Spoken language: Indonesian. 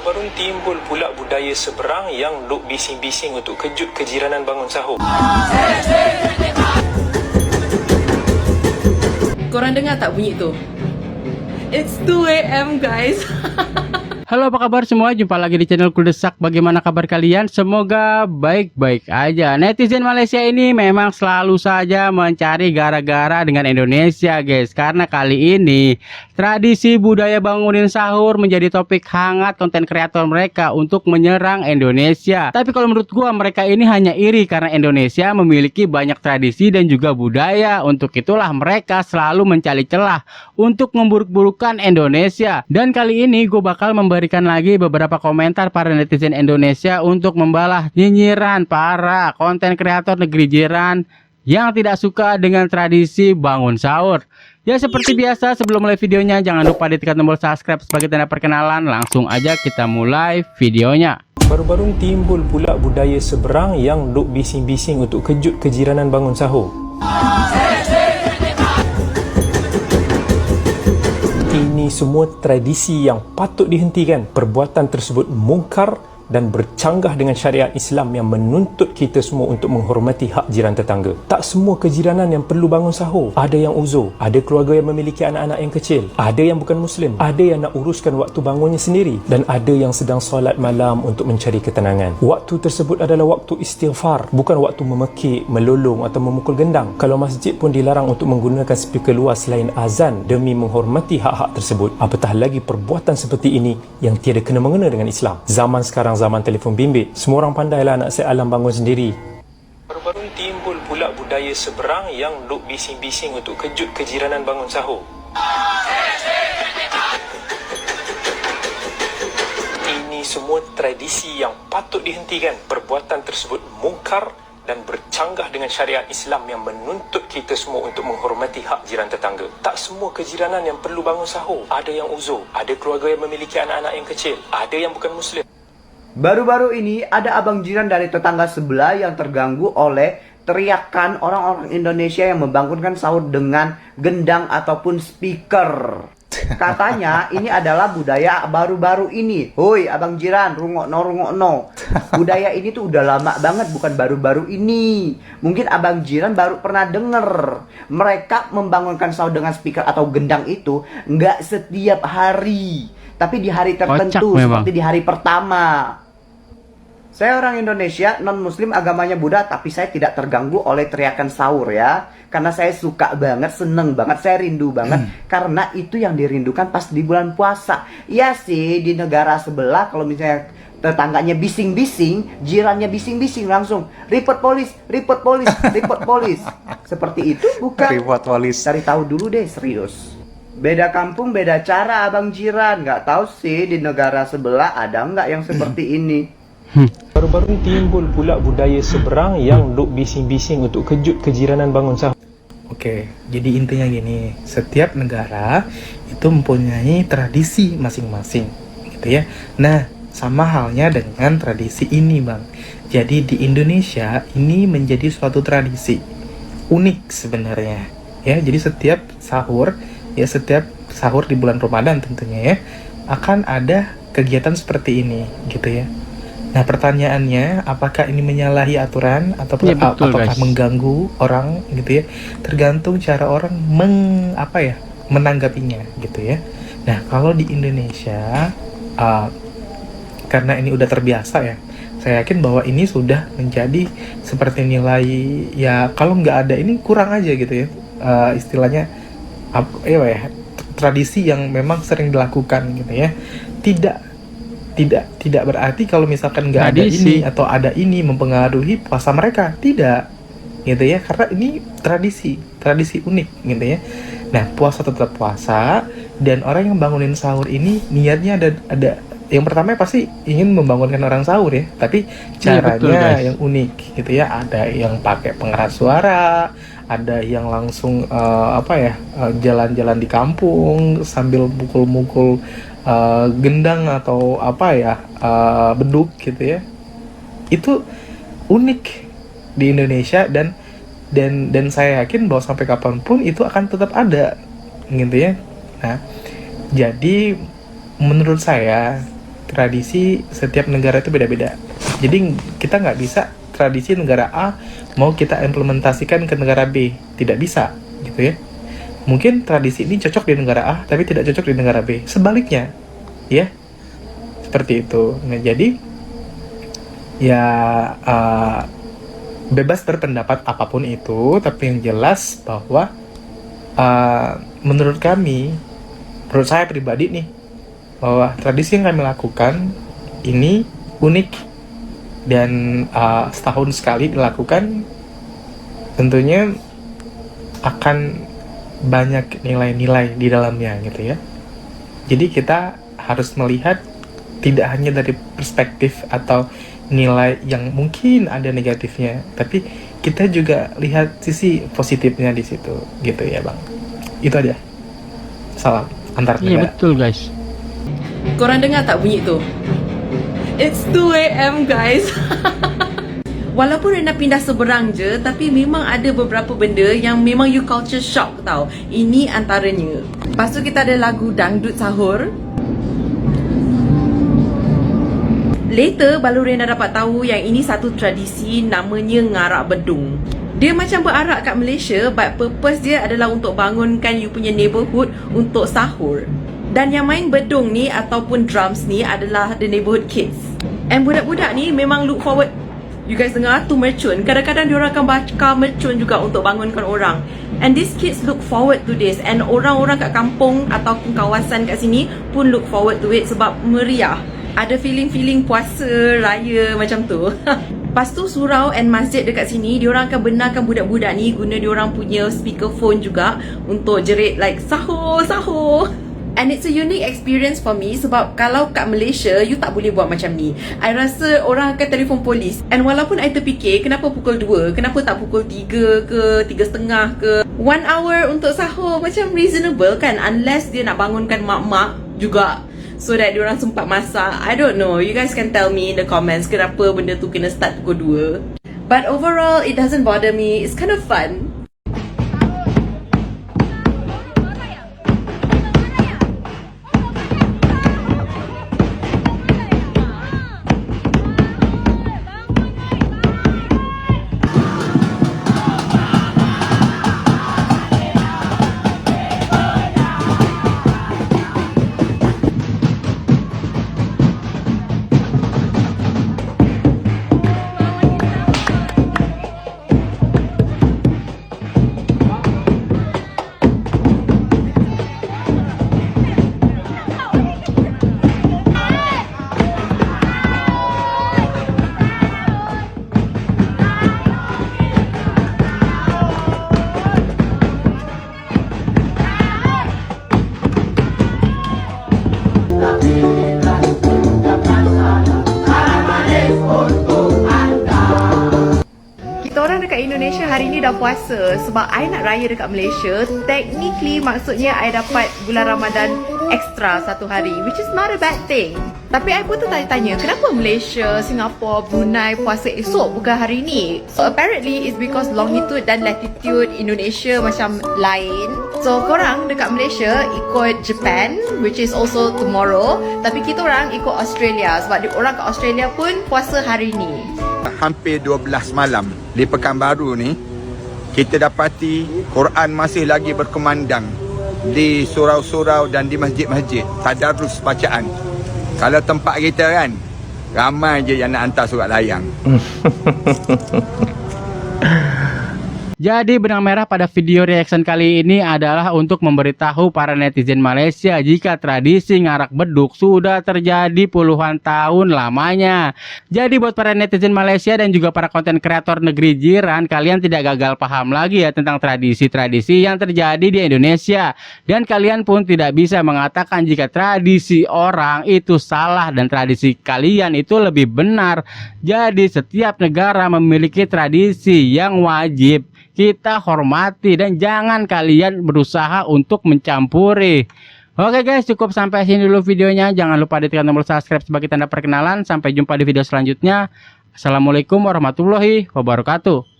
Baru-baru timbul pula budaya seberang yang duk bising-bising untuk kejut kejiranan bangun sahur. Korang dengar tak bunyi tu? It's 2 AM guys. Halo, apa kabar semua? Jumpa lagi di channel Kuldesak. Bagaimana kabar kalian? Semoga baik-baik aja. Netizen Malaysia ini memang selalu saja mencari gara-gara dengan Indonesia, guys. Karena kali ini tradisi budaya bangunin sahur menjadi topik hangat konten kreator mereka untuk menyerang Indonesia. Tapi kalau menurut gua, mereka ini hanya iri karena Indonesia memiliki banyak tradisi dan juga budaya. Untuk itulah mereka selalu mencari celah untuk memburuk-burukan Indonesia. Dan kali ini gue bakal memberikan lagi beberapa komentar para netizen Indonesia untuk membalas nyinyiran para konten kreator negeri jiran yang tidak suka dengan tradisi bangun sahur. Ya, seperti biasa, sebelum mulai videonya jangan lupa ditekan tombol subscribe sebagai tanda perkenalan. Langsung aja kita mulai videonya. Baru-baru timbul pula budaya seberang yang duk bising-bising untuk kejut kejiranan bangun sahur. Ini semua tradisi yang patut dihentikan. Perbuatan tersebut mungkar dan bercanggah dengan syariat Islam yang menuntut kita semua untuk menghormati hak jiran tetangga. Tak semua kejiranan yang perlu bangun sahur. Ada yang uzur, ada keluarga yang memiliki anak-anak yang kecil, ada yang bukan Muslim, ada yang nak uruskan waktu bangunnya sendiri, dan ada yang sedang solat malam untuk mencari ketenangan. Waktu tersebut adalah waktu istighfar, bukan waktu memekik, melolong atau memukul gendang. Kalau masjid pun dilarang untuk menggunakan speaker luas selain azan demi menghormati hak-hak tersebut. Apatah lagi perbuatan seperti ini yang tiada kena-mengena dengan Islam. Zaman sekarang zaman telefon bimbit. Semua orang pandailah nak set alam bangun sendiri. Baru-baru timbul pula budaya seberang yang duk bising-bising untuk kejut kejiranan bangun sahur. Ini semua tradisi yang patut dihentikan. Perbuatan tersebut mungkar dan bercanggah dengan syariat Islam yang menuntut kita semua untuk menghormati hak jiran tetangga. Tak semua kejiranan yang perlu bangun sahur. Ada yang uzur, ada keluarga yang memiliki anak-anak yang kecil, ada yang bukan Muslim. Baru-baru ini ada abang jiran dari tetangga sebelah yang terganggu oleh teriakan orang-orang Indonesia yang membangunkan sahur dengan gendang ataupun speaker. Katanya ini adalah budaya baru-baru ini. Hoi abang jiran, rungokno. Budaya ini tuh udah lama banget, bukan baru-baru ini. Mungkin abang jiran baru pernah denger. Mereka membangunkan sahur dengan speaker atau gendang itu nggak setiap hari, tapi di hari tertentu, seperti di hari pertama. Saya orang Indonesia, non-muslim, agamanya Buddha, tapi saya tidak terganggu oleh teriakan sahur ya. Karena saya suka banget, seneng banget, saya rindu banget. Karena itu yang dirindukan pas di bulan puasa. Iya sih, di negara sebelah kalau misalnya tetangganya bising-bising, jirannya bising-bising, langsung report polis. Seperti itu bukan? Report polis. Cari tahu dulu deh, serius. Beda kampung, beda cara abang jiran. Nggak tahu sih di negara sebelah ada nggak yang seperti ini. Baru-baru timbul pula budaya seberang yang duk bising-bising untuk kejut kejiranan bangun sahur. Oke, jadi intinya gini, setiap negara itu mempunyai tradisi masing-masing, gitu ya. Nah, sama halnya dengan tradisi ini, Bang. Jadi di Indonesia ini menjadi suatu tradisi unik sebenarnya, ya. Jadi setiap sahur di bulan Ramadan tentunya ya, akan ada kegiatan seperti ini, gitu ya. Nah, pertanyaannya, apakah ini menyalahi aturan ataupun apakah mengganggu orang, gitu ya? Tergantung cara orang menanggapinya, gitu ya. Nah, kalau di Indonesia, karena ini udah terbiasa ya, saya yakin bahwa ini sudah menjadi seperti nilai ya, kalau nggak ada ini kurang aja gitu ya, istilahnya tradisi yang memang sering dilakukan gitu ya. Tidak berarti kalau misalkan nggak ada ini atau ada ini mempengaruhi puasa mereka, tidak gitu ya, karena ini tradisi unik gitu ya. Nah, puasa tetap puasa, dan orang yang bangunin sahur ini niatnya ada yang pertama pasti ingin membangunkan orang sahur ya, tapi caranya yang unik gitu ya. Ada yang pakai pengeras suara, ada yang langsung jalan-jalan di kampung sambil mukul-mukul gendang atau beduk gitu ya. Itu unik di Indonesia, dan saya yakin bahwa sampai kapanpun itu akan tetap ada gitu ya. Nah, jadi menurut saya tradisi setiap negara itu beda-beda. Jadi kita nggak bisa tradisi negara A mau kita implementasikan ke negara B, tidak bisa gitu ya. Mungkin tradisi ini cocok di negara A tapi tidak cocok di negara B, sebaliknya ya, seperti itu. Nah jadi ya bebas berpendapat apapun itu, tapi yang jelas bahwa menurut saya pribadi nih, bahwa tradisi yang kami lakukan ini unik dan setahun sekali dilakukan, tentunya akan banyak nilai-nilai di dalamnya gitu ya. Jadi kita harus melihat tidak hanya dari perspektif atau nilai yang mungkin ada negatifnya, tapi kita juga lihat sisi positifnya di situ gitu ya Bang. Itu aja. Salam antar negara. Iya betul guys. Korang dengar tak bunyi tu? It's 2 AM guys. Walaupun Rena pindah seberang je, tapi memang ada beberapa benda yang memang you culture shock tau. Ini antaranya. Lepas tu kita ada lagu dangdut sahur. Later baru Rena dapat tahu yang ini satu tradisi namanya ngarak bedung. Dia macam berarak kat Malaysia, but purpose dia adalah untuk bangunkan you punya neighborhood untuk sahur. Dan yang main bedung ni ataupun drums ni adalah the neighborhood kids. And budak-budak ni memang look forward. You guys dengar tu mercun. Kadang-kadang diorang akan bakar mercun juga untuk bangunkan orang. And these kids look forward to this. And orang-orang kat kampung ataupun kawasan kat sini pun look forward to it sebab meriah. Ada feeling-feeling puasa raya macam tu. Lepas tu surau and masjid dekat sini, diorang akan benarkan budak-budak ni guna diorang punya speakerphone juga untuk jerit like sahur, sahur. And it's a unique experience for me sebab kalau kat Malaysia, you tak boleh buat macam ni. I rasa orang akan telefon polis. And walaupun I terfikir, kenapa pukul 2? Kenapa tak pukul 3 ke 3.30 ke? 1 hour untuk sahur macam reasonable kan? Unless dia nak bangunkan mak-mak juga, so that diorang sempat masak. I don't know, you guys can tell me in the comments kenapa benda tu kena start pukul 2. But overall, it doesn't bother me. It's kind of fun. Kita orang dekat Indonesia hari ni dah puasa sebab I nak raya dekat Malaysia. Technically maksudnya I dapat bulan Ramadan extra 1 hari, which is not a bad thing. Tapi I pun tertanya-tanya, kenapa Malaysia, Singapura, Brunei puasa esok bukan hari ni? So apparently it's because longitude dan latitude Indonesia macam lain. So korang dekat Malaysia ikut Japan, which is also tomorrow. Tapi kita orang ikut Australia sebab orang kat Australia pun puasa hari ni. Hampir 12 malam di Pekanbaru ni, kita dapati Quran masih lagi berkumandang di surau-surau dan di masjid-masjid, tadarus bacaan. Kalau tempat kita kan, ramai je yang nak hantar surat layang. Jadi benang merah pada video reaction kali ini adalah untuk memberitahu para netizen Malaysia jika tradisi ngarak beduk sudah terjadi puluhan tahun lamanya. Jadi buat para netizen Malaysia dan juga para konten kreator negeri jiran, kalian tidak gagal paham lagi ya tentang tradisi-tradisi yang terjadi di Indonesia. Dan kalian pun tidak bisa mengatakan jika tradisi orang itu salah dan tradisi kalian itu lebih benar. Jadi setiap negara memiliki tradisi yang wajib kita hormati dan jangan kalian berusaha untuk mencampuri. Oke guys, cukup sampai sini dulu videonya. Jangan lupa ditekan tombol subscribe sebagai tanda perkenalan. Sampai jumpa di video selanjutnya. Assalamualaikum warahmatullahi wabarakatuh.